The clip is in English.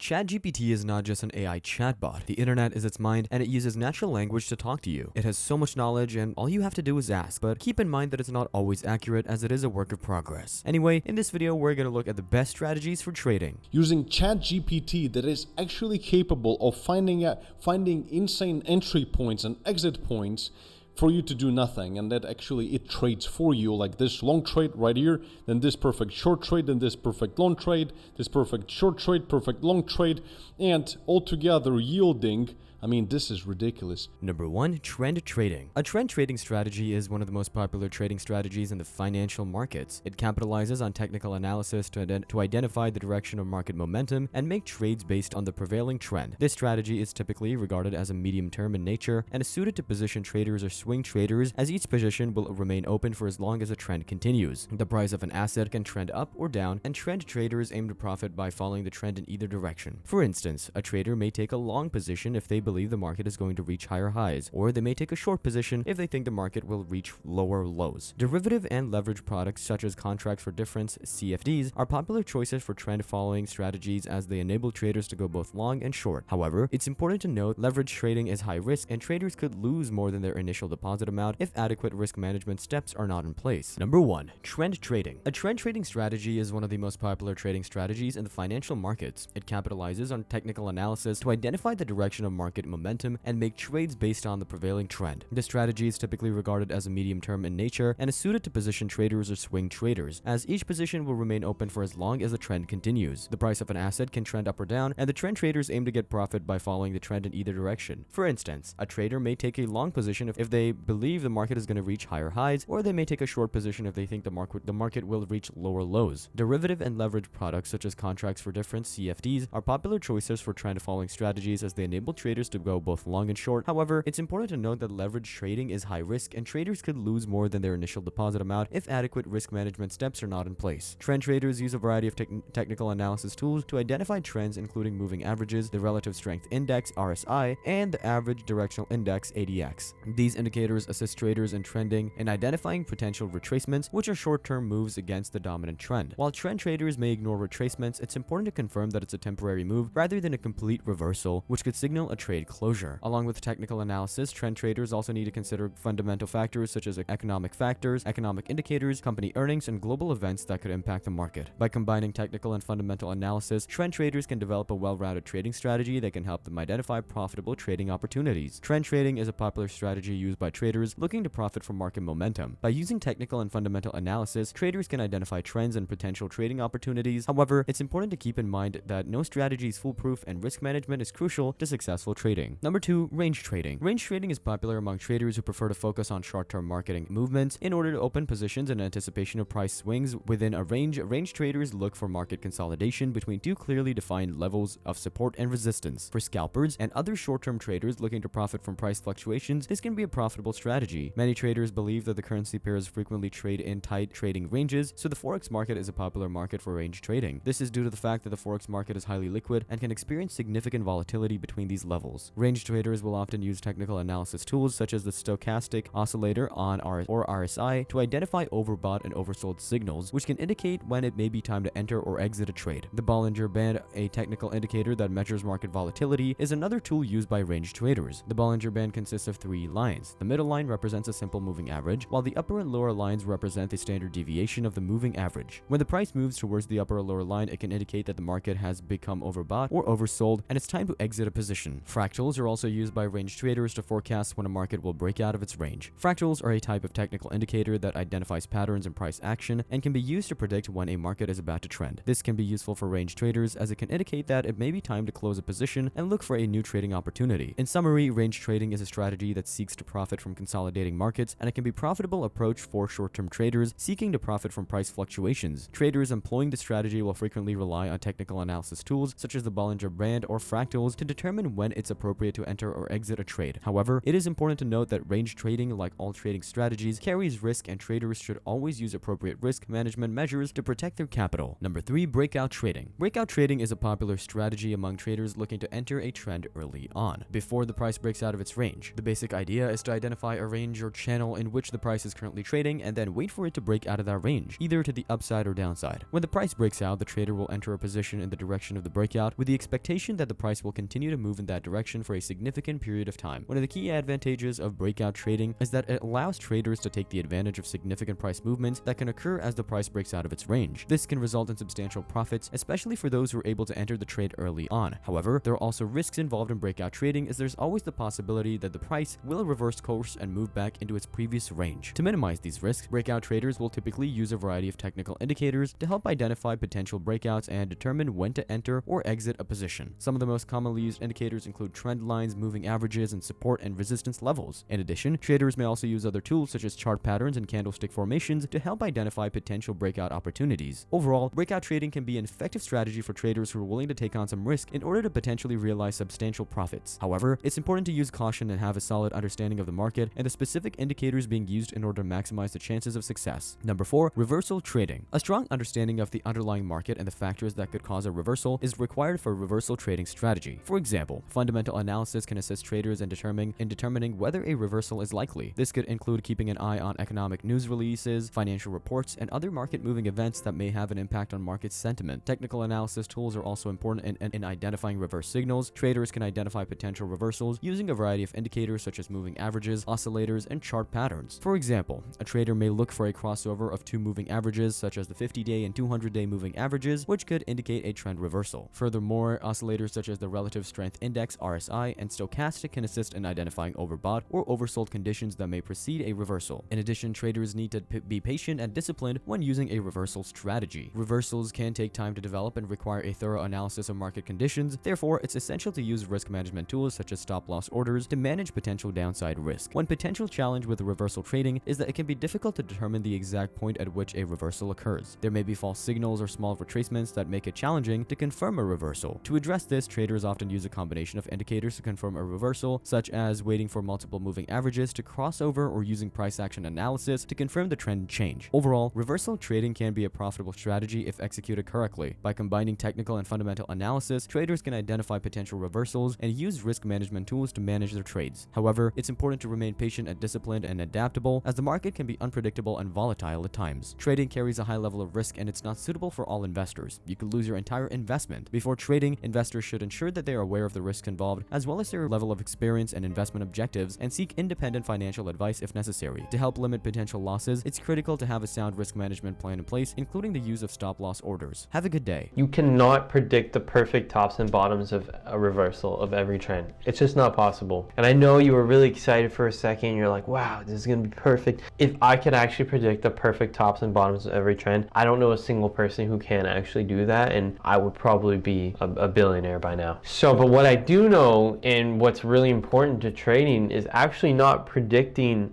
ChatGPT is not just an AI chatbot. The internet is its mind, and it uses natural language to talk to you. It has so much knowledge, and all you have to do is ask, but keep in mind that it's not always accurate, as it is a work of progress. Anyway, in this video, we're going to look at the best strategies for trading. Using ChatGPT that is actually capable of finding insane entry points and exit points for you to do nothing, and that actually it trades for you, like this long trade right here, then this perfect short trade, then this perfect long trade, this perfect short trade, perfect long trade, and altogether yielding, I mean, this is ridiculous. Number 1. Trend trading. A trend trading strategy is one of the most popular trading strategies in the financial markets. It capitalizes on technical analysis to identify the direction of market momentum and make trades based on the prevailing trend. This strategy is typically regarded as a medium term in nature and is suited to position traders or swing traders, as each position will remain open for as long as a trend continues. The price of an asset can trend up or down, and trend traders aim to profit by following the trend in either direction. For instance, a trader may take a long position if they believe the market is going to reach higher highs, or they may take a short position if they think the market will reach lower lows. Derivative and leverage products such as contracts for difference (CFDs) are popular choices for trend following strategies, as they enable traders to go both long and short. However, it's important to note leverage trading is high risk, and traders could lose more than their initial deposit amount if adequate risk management steps are not in place. Number 1. Trend trading. A trend trading strategy is one of the most popular trading strategies in the financial markets. It capitalizes on technical analysis to identify the direction of market momentum and make trades based on the prevailing trend. This strategy is typically regarded as a medium term in nature and is suited to position traders or swing traders, as each position will remain open for as long as the trend continues. The price of an asset can trend up or down, and the trend traders aim to get profit by following the trend in either direction. For instance, a trader may take a long position if they believe the market is going to reach higher highs, or they may take a short position if they think the market will reach lower lows. Derivative and leverage products such as contracts for difference (CFDs) are popular choices for trend following strategies, as they enable traders to go both long and short. However, it's important to note that leverage trading is high risk, and traders could lose more than their initial deposit amount if adequate risk management steps are not in place. Trend traders use a variety of technical analysis tools to identify trends, including moving averages, the relative strength index (RSI), and the average directional index (ADX). These indicators assist traders in trending and identifying potential retracements, which are short-term moves against the dominant trend. While trend traders may ignore retracements, it's important to confirm that it's a temporary move rather than a complete reversal, which could signal a trade closure. Along with technical analysis, trend traders also need to consider fundamental factors such as economic factors, economic indicators, company earnings, and global events that could impact the market. By combining technical and fundamental analysis, trend traders can develop a well-rounded trading strategy that can help them identify profitable trading opportunities. Trend trading is a popular strategy used by traders looking to profit from market momentum. By using technical and fundamental analysis, traders can identify trends and potential trading opportunities. However, it's important to keep in mind that no strategy is foolproof, and risk management is crucial to successful trading. Number 2. Range trading. Range trading is popular among traders who prefer to focus on short-term marketing movements in order to open positions in anticipation of price swings within a range. Range traders look for market consolidation between two clearly defined levels of support and resistance. For scalpers and other short-term traders looking to profit from price fluctuations, this can be a profitable strategy. Many traders believe that the currency pairs frequently trade in tight trading ranges, so the forex market is a popular market for range trading. This is due to the fact that the forex market is highly liquid and can experience significant volatility between these levels. Range traders will often use technical analysis tools such as the stochastic oscillator or RSI to identify overbought and oversold signals, which can indicate when it may be time to enter or exit a trade. The Bollinger Band, a technical indicator that measures market volatility, is another tool used by range traders. The Bollinger Band consists of 3 lines. The middle line represents a simple moving average, while the upper and lower lines represent the standard deviation of the moving average. When the price moves towards the upper or lower line, it can indicate that the market has become overbought or oversold, and it's time to exit a position. Fractals are also used by range traders to forecast when a market will break out of its range. Fractals are a type of technical indicator that identifies patterns in price action and can be used to predict when a market is about to trend. This can be useful for range traders, as it can indicate that it may be time to close a position and look for a new trading opportunity. In summary, range trading is a strategy that seeks to profit from consolidating markets, and it can be a profitable approach for short-term traders seeking to profit from price fluctuations. Traders employing this strategy will frequently rely on technical analysis tools such as the Bollinger Band or fractals to determine when it's a appropriate to enter or exit a trade. However, it is important to note that range trading, like all trading strategies, carries risk, and traders should always use appropriate risk management measures to protect their capital. Number 3, breakout trading. Breakout trading is a popular strategy among traders looking to enter a trend early on, before the price breaks out of its range. The basic idea is to identify a range or channel in which the price is currently trading and then wait for it to break out of that range, either to the upside or downside. When the price breaks out, the trader will enter a position in the direction of the breakout with the expectation that the price will continue to move in that direction for a significant period of time. One of the key advantages of breakout trading is that it allows traders to take the advantage of significant price movements that can occur as the price breaks out of its range. This can result in substantial profits, especially for those who are able to enter the trade early on. However, there are also risks involved in breakout trading, as there's always the possibility that the price will reverse course and move back into its previous range. To minimize these risks, breakout traders will typically use a variety of technical indicators to help identify potential breakouts and determine when to enter or exit a position. Some of the most commonly used indicators include trend lines, moving averages, and support and resistance levels. In addition, traders may also use other tools such as chart patterns and candlestick formations to help identify potential breakout opportunities. Overall, breakout trading can be an effective strategy for traders who are willing to take on some risk in order to potentially realize substantial profits. However, it's important to use caution and have a solid understanding of the market and the specific indicators being used in order to maximize the chances of success. Number 4, reversal trading. A strong understanding of the underlying market and the factors that could cause a reversal is required for a reversal trading strategy. For example, fundamental analysis can assist traders in determining whether a reversal is likely. This could include keeping an eye on economic news releases, financial reports, and other market-moving events that may have an impact on market sentiment. Technical analysis tools are also important in identifying reverse signals. Traders can identify potential reversals using a variety of indicators such as moving averages, oscillators, and chart patterns. For example, a trader may look for a crossover of two moving averages such as the 50-day and 200-day moving averages, which could indicate a trend reversal. Furthermore, oscillators such as the Relative Strength Index (RSI) and stochastic can assist in identifying overbought or oversold conditions that may precede a reversal. In addition, traders need to be patient and disciplined when using a reversal strategy. Reversals can take time to develop and require a thorough analysis of market conditions. Therefore, it's essential to use risk management tools such as stop-loss orders to manage potential downside risk. One potential challenge with reversal trading is that it can be difficult to determine the exact point at which a reversal occurs. There may be false signals or small retracements that make it challenging to confirm a reversal. To address this, traders often use a combination of indicators to confirm a reversal, such as waiting for multiple moving averages to cross over or using price action analysis to confirm the trend change. Overall, reversal trading can be a profitable strategy if executed correctly. By combining technical and fundamental analysis, traders can identify potential reversals and use risk management tools to manage their trades. However, it's important to remain patient and disciplined and adaptable, as the market can be unpredictable and volatile at times. Trading carries a high level of risk and it's not suitable for all investors. You could lose your entire investment. Before trading, investors should ensure that they are aware of the risks involved, as well as their level of experience and investment objectives, and seek independent financial advice if necessary. To help limit potential losses, it's critical to have a sound risk management plan in place, including the use of stop-loss orders. Have a good day. You cannot predict the perfect tops and bottoms of a reversal of every trend. It's just not possible. And I know you were really excited for a second. You're like, wow, this is going to be perfect. If I could actually predict the perfect tops and bottoms of every trend, I don't know a single person who can actually do that, and I would probably be a billionaire by now. So, but what I do know, and what's really important to trading, is actually not predicting